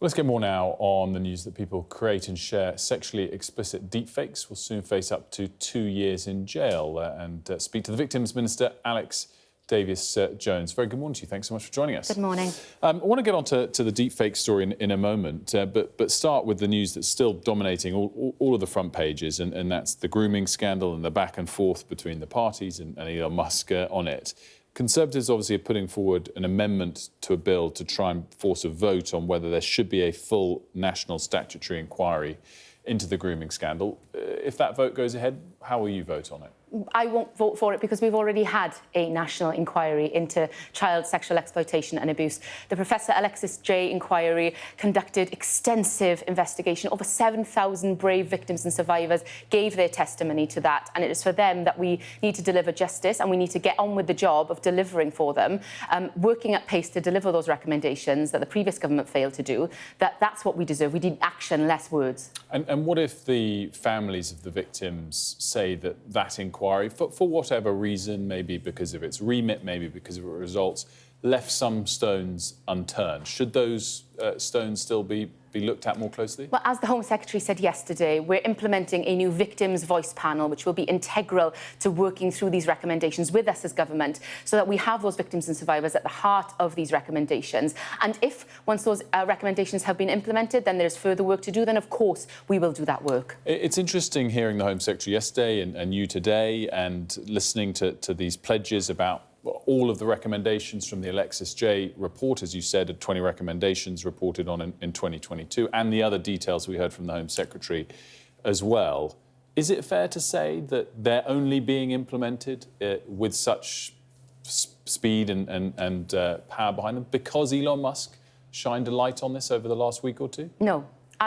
Let's get more now on the news that people create and share sexually explicit deepfakes will soon face up to 2 years in jail and speak to the Victims Minister, Alex Davies-Jones. Very good morning to you. Thanks so much for joining us. Good morning. I want to get on to the deepfake story in a moment, but start with the news that's still dominating all of the front pages, and that's the grooming scandal and the back and forth between the parties and Elon Musk on it. Conservatives obviously are putting forward an amendment to a bill to try and force a vote on whether there should be a full national statutory inquiry into the grooming scandal. If that vote goes ahead, how will you vote on it? I won't vote for it because we've already had a national inquiry into child sexual exploitation and abuse. The Professor Alexis Jay inquiry conducted extensive investigation. Over 7,000 brave victims and survivors gave their testimony to that, and it is for them that we need to deliver justice, and we need to get on with the job of delivering for them, working at pace to deliver those recommendations that the previous government failed to do. That's what we deserve. We need action, less words. And what if the families of the victims say that inquiry, for whatever reason, maybe because of its remit, maybe because of its results, left some stones unturned? Should those stones still be looked at more closely? Well, as the Home Secretary said yesterday, we're implementing a new victims' voice panel, which will be integral to working through these recommendations with us as government, so that we have those victims and survivors at the heart of these recommendations. And if, once those recommendations have been implemented, then there's further work to do, then of course we will do that work. It's interesting hearing the Home Secretary yesterday and you today, and listening to these pledges about all of the recommendations from the Alexis Jay report, as you said, 20 recommendations reported on in 2022, and the other details we heard from the Home Secretary as well. Is it fair to say that they're only being implemented with such speed and power behind them because Elon Musk shined a light on this over the last week or two? No.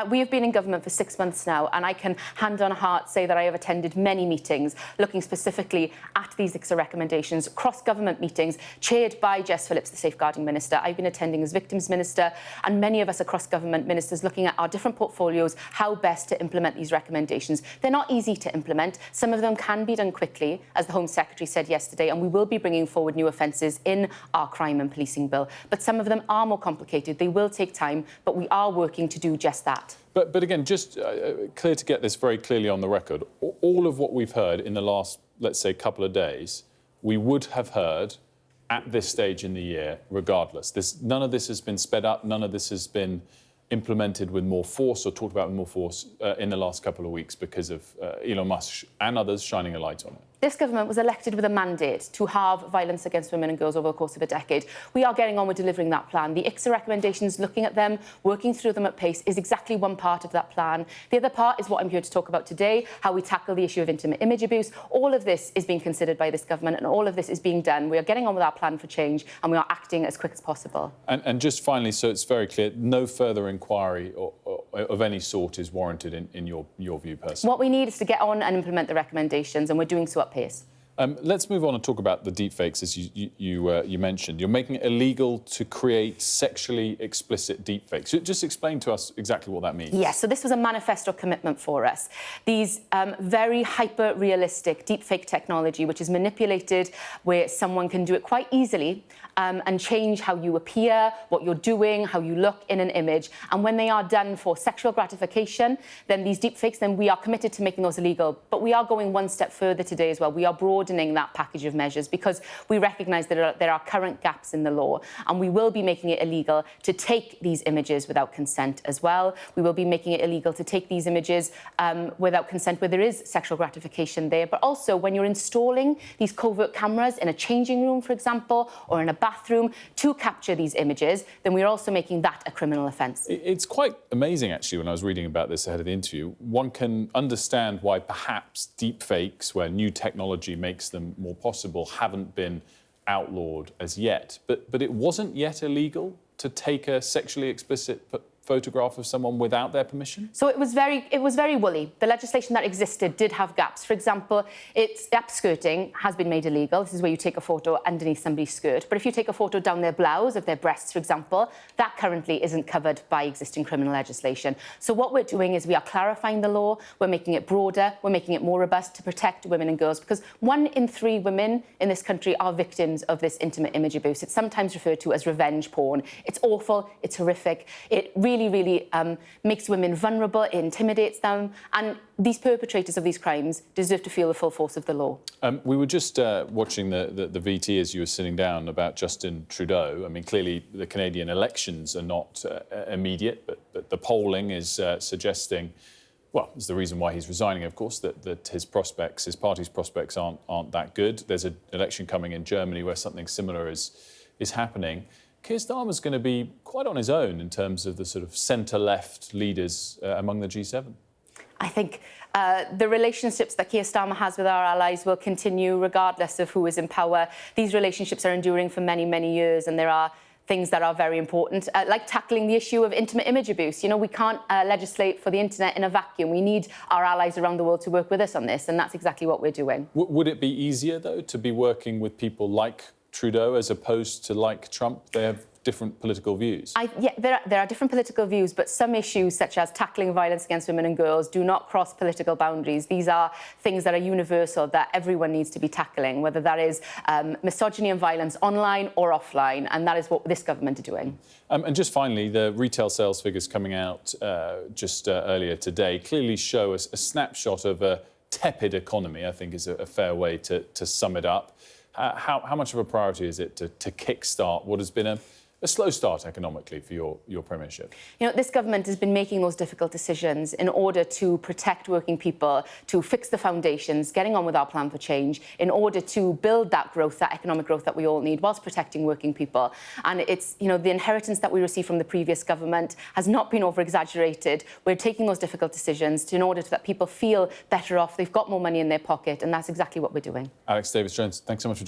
We have been in government for 6 months now, and I can hand on heart say that I have attended many meetings looking specifically at these ICSA recommendations, cross-government meetings chaired by Jess Phillips, the Safeguarding Minister. I've been attending as Victims Minister, and many of us are cross-government ministers looking at our different portfolios, how best to implement these recommendations. They're not easy to implement. Some of them can be done quickly, as the Home Secretary said yesterday, and we will be bringing forward new offences in our crime and policing bill. But some of them are more complicated. They will take time, but we are working to do just that. But again, just clear to get this very clearly on the record, all of what we've heard in the last, let's say, couple of days, we would have heard at this stage in the year regardless. None of this has been sped up, none of this has been implemented with more force or talked about with more force in the last couple of weeks because of Elon Musk and others shining a light on it. This government was elected with a mandate to halve violence against women and girls over the course of a decade. We are getting on with delivering that plan. The ICSA recommendations, looking at them, working through them at pace, is exactly one part of that plan. The other part is what I'm here to talk about today, how we tackle the issue of intimate image abuse. All of this is being considered by this government, and all of this is being done. We are getting on with our plan for change, and we are acting as quick as possible. And just finally, so it's very clear, no further inquiry of any sort is warranted in your view, personally? What we need is to get on and implement the recommendations, and we're doing so at pace. Let's move on and talk about the deepfakes, as you mentioned. You're making it illegal to create sexually explicit deepfakes. Just explain to us exactly what that means. Yes, so this was a manifesto commitment for us. These very hyper-realistic deepfake technology, which is manipulated, where someone can do it quite easily and change how you appear, what you're doing, how you look in an image. And when they are done for sexual gratification, then these deepfakes, then we are committed to making those illegal. But we are going one step further today as well. We are broadening that package of measures because we recognise that there are current gaps in the law, and we will be making it illegal to take these images without consent as well. We will be making it illegal to take these images without consent where there is sexual gratification there, but also when you're installing these covert cameras in a changing room, for example, or in a bathroom to capture these images, then we're also making that a criminal offence. It's quite amazing, actually, when I was reading about this ahead of the interview. One can understand why perhaps deepfakes, where new technology makes them more possible, haven't been outlawed as yet. But it wasn't yet illegal to take a sexually explicit photograph of someone without their permission? So it was very woolly. The legislation that existed did have gaps. For example, upskirting has been made illegal. This is where you take a photo underneath somebody's skirt. But if you take a photo down their blouse, of their breasts, for example, that currently isn't covered by existing criminal legislation. So what we're doing is we are clarifying the law, we're making it broader, we're making it more robust to protect women and girls, because 1 in 3 women in this country are victims of this intimate image abuse. It's sometimes referred to as revenge porn. It's awful, it's horrific. It really really makes women vulnerable, it intimidates them, and these perpetrators of these crimes deserve to feel the full force of the law. We were just watching the VT as you were sitting down about Justin Trudeau. I mean, clearly the Canadian elections are not immediate, but the polling is suggesting, well, it's the reason why he's resigning, of course, that his party's prospects aren't that good. There's an election coming in Germany where something similar is happening. Keir Starmer's going to be quite on his own in terms of the sort of centre-left leaders among the G7. I think the relationships that Keir Starmer has with our allies will continue regardless of who is in power. These relationships are enduring for many, many years, and there are things that are very important, like tackling the issue of intimate image abuse. You know, we can't legislate for the internet in a vacuum. We need our allies around the world to work with us on this, and that's exactly what we're doing. Would it be easier, though, to be working with people like Trudeau as opposed to like Trump? They have different political views. Yeah, there are different political views, but some issues, such as tackling violence against women and girls, do not cross political boundaries. These are things that are universal, that everyone needs to be tackling, whether that is misogyny and violence online or offline, and that is what this government are doing. And just finally, the retail sales figures coming out just earlier today clearly show us a snapshot of a tepid economy, I think is a fair way to sum it up. How much of a priority is it to kickstart what has been a slow start economically for your premiership? You know, this government has been making those difficult decisions in order to protect working people, to fix the foundations, getting on with our plan for change, in order to build that growth, that economic growth that we all need, whilst protecting working people. And it's, you know, the inheritance that we received from the previous government has not been over-exaggerated. We're taking those difficult decisions in order that people feel better off, they've got more money in their pocket, and that's exactly what we're doing. Alex Davies-Jones, thanks so much for